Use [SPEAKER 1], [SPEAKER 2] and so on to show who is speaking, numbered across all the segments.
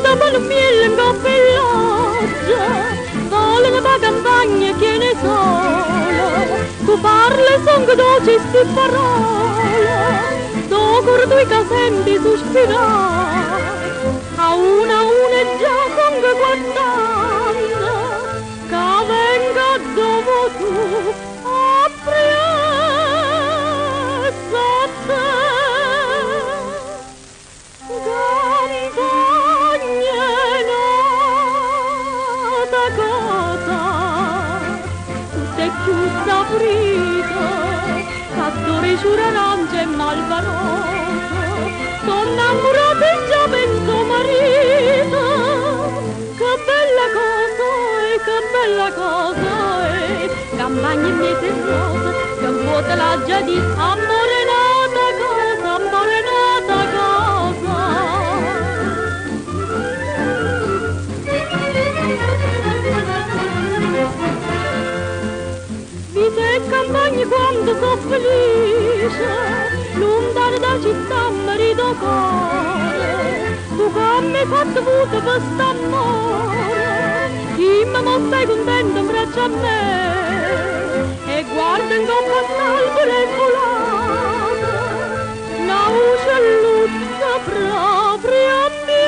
[SPEAKER 1] dopo il miele in cappellaccia, sole nella campagna che ne sola, tu parli son che dolci sti parole, do cortui che senti sospirare, a una già son che guardando, che venga dopo tu a presso a te. Cattore ciurarante e malvaroso, sono innamorata e già penso marito. Che bella cosa è, campagna in mezzo e rosa, che vuota la già di amore nata cosa, amore nata cosa. Vita e campagna quando so felice, lontano da città mi rido cuore, tu che mi hai fatto avuto per st'amore, dimmi ma stai contento in braccio a me, e guarda in coppa all'albero e volata, una uccelluzza proprio a me,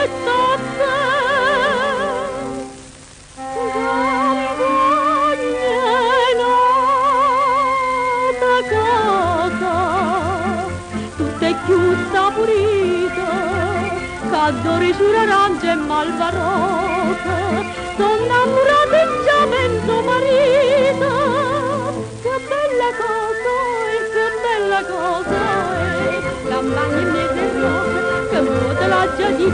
[SPEAKER 1] e a te. Chiusa purita, cadore ciurarante e malvarosa, sono innamorata e già penso marito. Che bella cosa è, campagna in mezzo e rosa, che vuota la già di